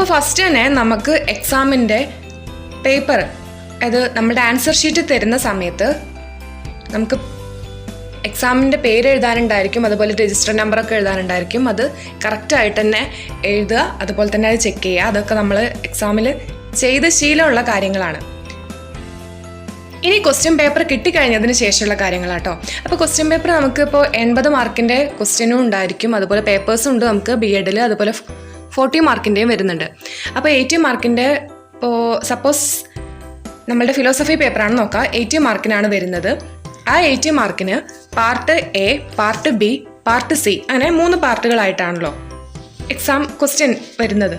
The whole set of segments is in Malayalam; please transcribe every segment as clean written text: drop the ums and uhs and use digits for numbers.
അപ്പോൾ ഫസ്റ്റ് തന്നെ നമുക്ക് എക്സാമിൻ്റെ പേപ്പർ, അത് നമ്മുടെ ആൻസർ ഷീറ്റ് തരുന്ന സമയത്ത് നമുക്ക് എക്സാമിൻ്റെ പേര് എഴുതാനുണ്ടായിരിക്കും, അതുപോലെ രജിസ്റ്റർ നമ്പറൊക്കെ എഴുതാനുണ്ടായിരിക്കും. അത് കറക്റ്റായിട്ട് തന്നെ എഴുതുക, അതുപോലെ തന്നെ അത് ചെക്ക് ചെയ്യുക. അതൊക്കെ നമ്മൾ എക്സാമിൽ ചെയ്ത ശീലമുള്ള കാര്യങ്ങളാണ്. ഇനി ക്വസ്റ്റ്യൻ പേപ്പർ കിട്ടിക്കഴിഞ്ഞതിന് ശേഷമുള്ള കാര്യങ്ങളാട്ടോ. അപ്പോൾ ക്വസ്റ്റ്യൻ പേപ്പർ നമുക്കിപ്പോൾ 80 മാർക്കിൻ്റെ ക്വസ്റ്റ്യനും ഉണ്ടായിരിക്കും, അതുപോലെ പേപ്പേഴ്സും ഉണ്ട് നമുക്ക് BEdൽ, അതുപോലെ 40 മാർക്കിൻ്റെയും വരുന്നുണ്ട്. അപ്പോൾ 80 മാർക്കിൻ്റെ ഇപ്പോൾ സപ്പോസ് നമ്മളുടെ ഫിലോസഫി പേപ്പറാണ് നോക്കുക, 80 മാർക്കിനാണ് വരുന്നത്. ആ 80 മാർക്കിന് part A, part B, part C അങ്ങനെ 3 പാർട്ടുകളായിട്ടാണല്ലോ എക്സാം ക്വസ്റ്റ്യൻ വരുന്നത്.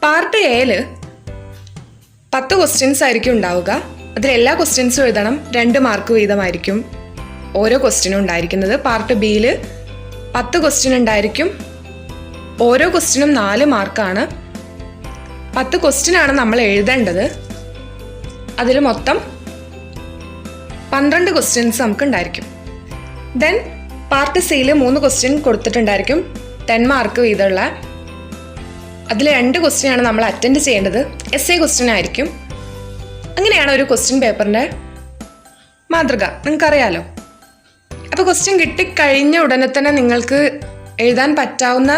പാർട്ട് Aയിൽ 10 ക്വസ്റ്റ്യൻസ് ആയിരിക്കും ഉണ്ടാവുക. അതിൽ എല്ലാ ക്വസ്റ്റ്യൻസും എഴുതണം. 2 മാർക്ക് വീതമായിരിക്കും ഓരോ ക്വസ്റ്റ്യനും ഉണ്ടായിരിക്കുന്നത്. പാർട്ട് Bയിൽ 10 ക്വസ്റ്റ്യൻ ഉണ്ടായിരിക്കും. ഓരോ ക്വസ്റ്റ്യനും 4 മാർക്കാണ്. 10 ക്വസ്റ്റ്യനാണ് നമ്മൾ എഴുതേണ്ടത്. അതിൽ മൊത്തം 12 ക്വസ്റ്റ്യൻസ് നമുക്ക് ഉണ്ടായിരിക്കും. ദെൻ പാർട്ട് Cയിൽ 3 ക്വസ്റ്റ്യൻ കൊടുത്തിട്ടുണ്ടായിരിക്കും, 10 മാർക്ക് വീതമുള്ള. അതിൽ 2 ക്വസ്റ്റ്യനാണ് നമ്മൾ അറ്റൻഡ് ചെയ്യേണ്ടത്. essay ക്വസ്റ്റ്യൻ ആയിരിക്കും. അങ്ങനെയാണ് ഒരു ക്വസ്റ്റ്യൻ പേപ്പറിൻ്റെ മാതൃക, നിങ്ങൾക്കറിയാലോ. അപ്പോൾ ക്വസ്റ്റ്യൻ കിട്ടിക്കഴിഞ്ഞ ഉടനെ തന്നെ നിങ്ങൾക്ക് എഴുതാൻ പറ്റാവുന്ന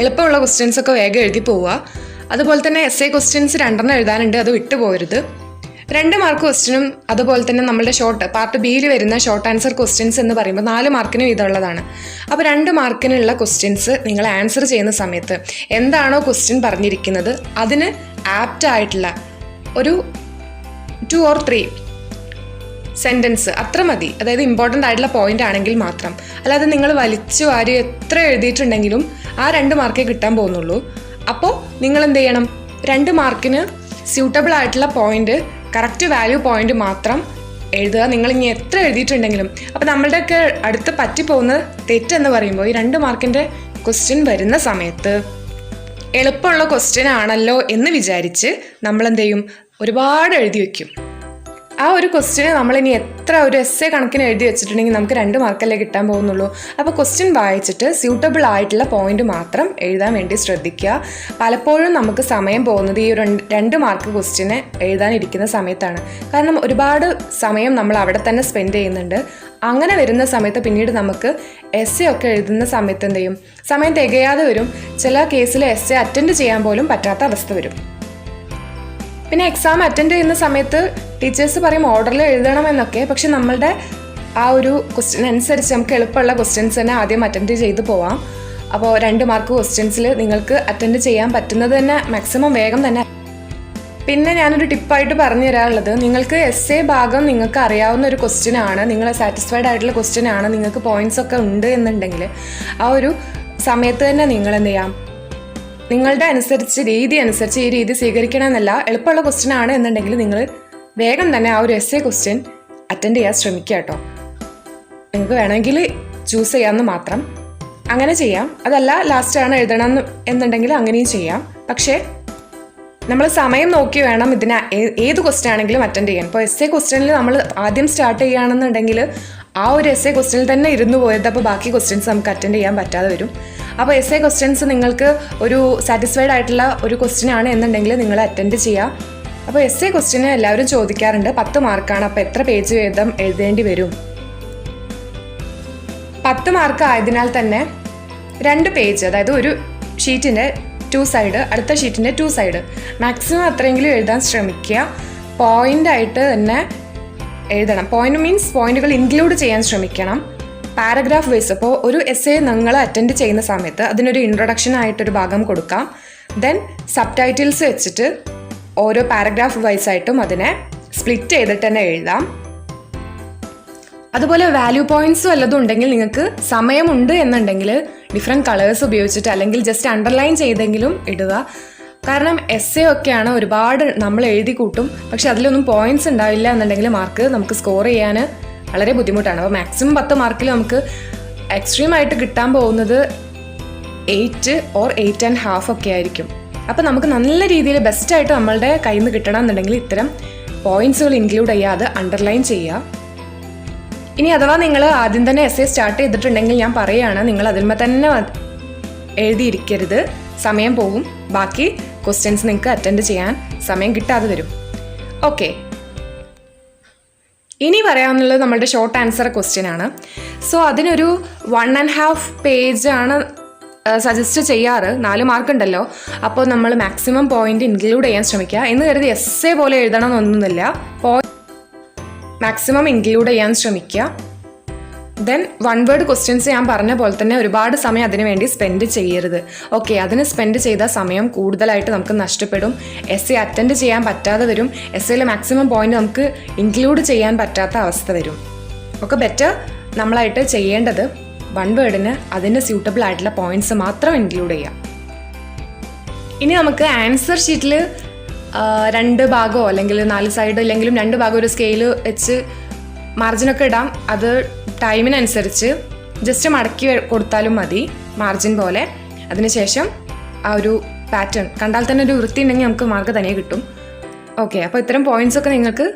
എളുപ്പമുള്ള ക്വസ്റ്റ്യൻസൊക്കെ വേഗം എഴുതി പോവുക. അതുപോലെ തന്നെ essay ക്വസ്റ്റ്യൻസ് 2 എഴുതാനുണ്ട്, അത് വിട്ടുപോകരുത്. 2 മാർക്ക് ക്വസ്റ്റ്യനും അതുപോലെ തന്നെ നമ്മളുടെ പാർട്ട് Bയിൽ വരുന്ന ഷോർട്ട് ആൻസർ ക്വസ്റ്റ്യൻസ് എന്ന് പറയുമ്പോൾ 4 മാർക്കിന് വീതമുള്ളതാണ്. അപ്പോൾ 2 മാർക്കിനുള്ള ക്വസ്റ്റ്യൻസ് നിങ്ങൾ ആൻസർ ചെയ്യുന്ന സമയത്ത് എന്താണോ ക്വസ്റ്റ്യൻ പറഞ്ഞിരിക്കുന്നത് അതിന് ആപ്റ്റ് ആയിട്ടുള്ള ഒരു 2 or 3 സെൻറ്റൻസ് അത്ര മതി. അതായത് ഇമ്പോർട്ടൻ്റ് ആയിട്ടുള്ള പോയിന്റ് ആണെങ്കിൽ മാത്രം. അല്ലാതെ നിങ്ങൾ വലിച്ചു വാരി എത്ര എഴുതിയിട്ടുണ്ടെങ്കിലും ആ 2 മാർക്കേ കിട്ടാൻ പോകുന്നുള്ളൂ. അപ്പോൾ നിങ്ങൾ എന്ത് ചെയ്യണം, 2 മാർക്കിന് സ്യൂട്ടബിൾ ആയിട്ടുള്ള പോയിന്റ്, കറക്റ്റ് വാല്യൂ പോയിന്റ് മാത്രം എഴുതുക. നിങ്ങൾ ഇനി എത്ര എഴുതിയിട്ടുണ്ടെങ്കിലും. അപ്പോൾ നമ്മളുടെയൊക്കെ അടുത്ത് പറ്റിപ്പോകുന്ന തെറ്റെന്ന് പറയുമ്പോൾ ഈ 2 മാർക്കിൻ്റെ ക്വസ്റ്റ്യൻ വരുന്ന സമയത്ത് എളുപ്പമുള്ള ക്വസ്റ്റ്യൻ ആണല്ലോ എന്ന് വിചാരിച്ച് നമ്മൾ എന്ത് ചെയ്യും, ഒരുപാട് എഴുതി വയ്ക്കും. ആ ഒരു ക്വസ്റ്റ്യന് നമ്മളിനി എത്ര ഒരു essay കണക്കിന് എഴുതി വെച്ചിട്ടുണ്ടെങ്കിൽ നമുക്ക് 2 മാർക്കല്ലേ കിട്ടാൻ പോകുന്നുള്ളൂ. അപ്പോൾ ക്വസ്റ്റ്യൻ വായിച്ചിട്ട് സ്യൂട്ടബിൾ ആയിട്ടുള്ള പോയിന്റ് മാത്രം എഴുതാൻ വേണ്ടി ശ്രദ്ധിക്കുക. പലപ്പോഴും നമുക്ക് സമയം പോകുന്നത് ഈ 2 മാർക്ക് ക്വസ്റ്റ്യന് എഴുതാനിരിക്കുന്ന സമയത്താണ്. കാരണം ഒരുപാട് സമയം നമ്മൾ അവിടെ തന്നെ സ്പെൻഡ് ചെയ്യുന്നുണ്ട്. അങ്ങനെ വരുന്ന സമയത്ത് പിന്നീട് നമുക്ക് essay ഒക്കെ എഴുതുന്ന സമയത്ത് എന്ത് ചെയ്യും, സമയം തികയാതെ വരും. ചില കേസിൽ essay അറ്റൻഡ് ചെയ്യാൻ പോലും പറ്റാത്ത അവസ്ഥ വരും. പിന്നെ എക്സാം അറ്റൻഡ് ചെയ്യുന്ന സമയത്ത് ടീച്ചേഴ്സ് പറയും ഓർഡറിൽ എഴുതണമെന്നൊക്കെ. പക്ഷെ നമ്മളുടെ ആ ഒരു ക്വസ്റ്റ്യൻ അനുസരിച്ച് നമുക്ക് എളുപ്പമുള്ള ക്വസ്റ്റ്യൻസ് തന്നെ ആദ്യം അറ്റൻഡ് ചെയ്ത് പോവാം. അപ്പോൾ 2 മാർക്ക് ക്വസ്റ്റ്യൻസിൽ നിങ്ങൾക്ക് അറ്റൻഡ് ചെയ്യാൻ പറ്റുന്നത് തന്നെ മാക്സിമം വേഗം തന്നെ. പിന്നെ ഞാനൊരു ടിപ്പായിട്ട് പറഞ്ഞു തരാനുള്ളത്, നിങ്ങൾക്ക് essay ഭാഗം നിങ്ങൾക്ക് അറിയാവുന്ന ഒരു ക്വസ്റ്റ്യൻ ആണ്, നിങ്ങൾ സാറ്റിസ്ഫൈഡ് ആയിട്ടുള്ള ക്വസ്റ്റ്യൻ ആണ്, നിങ്ങൾക്ക് പോയിന്റ്സ് ഒക്കെ ഉണ്ട് എന്നുണ്ടെങ്കിൽ ആ ഒരു സമയത്ത് തന്നെ നിങ്ങൾ എന്ത് ചെയ്യാം, നിങ്ങളുടെ രീതി അനുസരിച്ച് ഈ രീതി സ്വീകരിക്കണമെന്നല്ല. എളുപ്പമുള്ള ക്വസ്റ്റ്യൻ ആണ് എന്നുണ്ടെങ്കിൽ നിങ്ങൾ വേഗം തന്നെ ആ ഒരു essay ക്വസ്റ്റ്യൻ അറ്റൻഡ് ചെയ്യാൻ ശ്രമിക്കുക കേട്ടോ. നിങ്ങൾക്ക് വേണമെങ്കിൽ ചൂസ് ചെയ്യാമെന്ന് മാത്രം, അങ്ങനെ ചെയ്യാം. അതല്ല ലാസ്റ്റാണ് എഴുതണം എന്നുണ്ടെങ്കിൽ അങ്ങനെയും ചെയ്യാം. പക്ഷേ നമ്മൾ സമയം നോക്കി വേണം ഇതിന് ഏത് ക്വസ്റ്റ്യൻ ആണെങ്കിലും അറ്റൻഡ് ചെയ്യാൻ. ഇപ്പോൾ essay ക്വസ്റ്റ്യനിൽ നമ്മൾ ആദ്യം സ്റ്റാർട്ട് ചെയ്യുകയാണെന്നുണ്ടെങ്കിൽ ആ ഒരു essay ക്വസ്റ്റ്യനിൽ തന്നെ ഇരുന്ന് പോയത്, അപ്പോൾ ബാക്കി ക്വസ്റ്റ്യൻസ് നമുക്ക് അറ്റൻഡ് ചെയ്യാൻ പറ്റാതെ വരും. അപ്പോൾ essay ക്വസ്റ്റ്യൻസ് നിങ്ങൾക്ക് ഒരു സാറ്റിസ്ഫൈഡ് ആയിട്ടുള്ള ഒരു ക്വസ്റ്റ്യൻ ആണ് എന്നുണ്ടെങ്കിൽ നിങ്ങൾ അറ്റൻഡ് ചെയ്യുക. അപ്പോൾ essay ക്വസ്റ്റ്യന് എല്ലാവരും ചോദിക്കാറുണ്ട് 10 മാർക്കാണ്, അപ്പോൾ എത്ര പേജ് വീതം എഴുതേണ്ടി വരും? 10 മാർക്ക് ആയതിനാൽ തന്നെ 2 പേജ്, അതായത് ഒരു ഷീറ്റിൻ്റെ 2 സൈഡ്, അടുത്ത ഷീറ്റിൻ്റെ 2 സൈഡ്, മാക്സിമം അത്രയെങ്കിലും എഴുതാൻ ശ്രമിക്കുക. പോയിൻ്റായിട്ട് തന്നെ എഴുതണം. പോയിന്റ് മീൻസ് പോയിന്റുകൾ ഇൻക്ലൂഡ് ചെയ്യാൻ ശ്രമിക്കണം. പാരഗ്രാഫ് വൈസ്, അപ്പോൾ ഒരു essay നിങ്ങൾ അറ്റൻഡ് ചെയ്യുന്ന സമയത്ത് അതിനൊരു ഇൻട്രൊഡക്ഷൻ ആയിട്ടൊരു ഭാഗം കൊടുക്കാം. ദെൻ സബ് ടൈറ്റിൽസ് വെച്ചിട്ട് ഓരോ പാരഗ്രാഫ് വൈസ് ആയിട്ടും അതിനെ സ്പ്ലിറ്റ് ചെയ്തിട്ട് തന്നെ എഴുതാം. അതുപോലെ വാല്യൂ പോയിന്റ്സ് വല്ലതും ഉണ്ടെങ്കിൽ നിങ്ങൾക്ക് സമയമുണ്ട് എന്നുണ്ടെങ്കിൽ ഡിഫറെൻറ്റ് കളേഴ്സ് ഉപയോഗിച്ചിട്ട് അല്ലെങ്കിൽ ജസ്റ്റ് അണ്ടർലൈൻ ചെയ്തെങ്കിലും ഇടുക. കാരണം essay ഒക്കെയാണ് ഒരുപാട് നമ്മൾ എഴുതി കൂട്ടും, പക്ഷെ അതിലൊന്നും പോയിന്റ്സ് ഉണ്ടാവില്ല എന്നുണ്ടെങ്കിൽ മാർക്ക് നമുക്ക് സ്കോർ ചെയ്യാൻ വളരെ ബുദ്ധിമുട്ടാണ്. അപ്പോൾ മാക്സിമം 10 മാർക്കിൽ നമുക്ക് എക്സ്ട്രീം ആയിട്ട് കിട്ടാൻ പോകുന്നത് 8 or 8.5 ഒക്കെ ആയിരിക്കും. അപ്പോൾ നമുക്ക് നല്ല രീതിയിൽ ബെസ്റ്റായിട്ട് നമ്മളുടെ കയ്യിൽ നിന്ന് കിട്ടണം എന്നുണ്ടെങ്കിൽ ഇത്തരം പോയിന്റ്സുകൾ ഇൻക്ലൂഡ് ചെയ്യാതെ അണ്ടർലൈൻ ചെയ്യുക. ഇനി അഥവാ നിങ്ങൾ ആദ്യം തന്നെ essay സ്റ്റാർട്ട് ചെയ്തിട്ടുണ്ടെങ്കിൽ ഞാൻ പറയുകയാണ്, നിങ്ങൾ അതിന്മേൽ തന്നെ എഴുതിയിരിക്കരുത്. സമയം പോകും, ബാക്കി ക്വസ്റ്റ്യൻസ് നിങ്ങൾക്ക് അറ്റൻഡ് ചെയ്യാൻ സമയം കിട്ടാതെ വരും. ഓക്കെ, ഇനി പറയാനുള്ളത് നമ്മളുടെ ഷോർട്ട് ആൻസർ ക്വസ്റ്റ്യൻ ആണ്. സോ അതിനൊരു 1.5 പേജാണ് സജസ്റ്റ് ചെയ്യാറ്. 4 മാർക്ക് ഉണ്ടല്ലോ, അപ്പോൾ നമ്മൾ മാക്സിമം പോയിന്റ് ഇൻക്ലൂഡ് ചെയ്യാൻ ശ്രമിക്കുക. എന്ന് കരുതി എസ്സേ പോലെ എഴുതണം എന്നൊന്നുമില്ല, മാക്സിമം ഇൻക്ലൂഡ് ചെയ്യാൻ ശ്രമിക്കുക. ദെൻ 1 വേർഡ് ക്വസ്റ്റ്യൻസ് ഞാൻ പറഞ്ഞ പോലെ തന്നെ ഒരുപാട് സമയം അതിനു വേണ്ടി സ്പെൻഡ് ചെയ്യരുത്. ഓക്കെ, അതിന് സ്പെൻഡ് ചെയ്ത സമയം കൂടുതലായിട്ട് നമുക്ക് നഷ്ടപ്പെടും. എസ്സേ അറ്റൻഡ് ചെയ്യാൻ പറ്റാതെ വരും. എസ്സേയിൽ മാക്സിമം പോയിന്റ് നമുക്ക് ഇൻക്ലൂഡ് ചെയ്യാൻ പറ്റാത്ത അവസ്ഥ വരും. ഒക്കെ ബെറ്റർ നമ്മളായിട്ട് ചെയ്യേണ്ടത് 1 വേർഡിന് അതിന് സ്യൂട്ടബിൾ ആയിട്ടുള്ള പോയിന്റ്സ് മാത്രം ഇൻക്ലൂഡ് ചെയ്യാം. ഇനി നമുക്ക് ആൻസർ ഷീറ്റിൽ 2 ഭാഗമോ അല്ലെങ്കിൽ 4 സൈഡ് ഇല്ലെങ്കിലും 2 ഭാഗം ഒരു സ്കെയിൽ വെച്ച് മാർജിനൊക്കെ ഇടാം. അത് ടൈമിനനുസരിച്ച് ജസ്റ്റ് മടക്കി കൊടുത്താലും മതി, മാർജിൻ പോലെ. അതിനുശേഷം ആ ഒരു പാറ്റേൺ കണ്ടാൽ തന്നെ ഒരു വൃത്തി ഉണ്ടെങ്കിൽ നമുക്ക് മാർക്ക് തനിയെ കിട്ടും. ഓക്കെ, അപ്പോൾ ഇത്തരം പോയിന്റ്സ് ഒക്കെ നിങ്ങൾക്ക്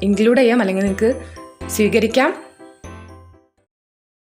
ഇൻക്ലൂഡ് ചെയ്യാം അല്ലെങ്കിൽ നിങ്ങൾക്ക് സ്വീകരിക്കാം.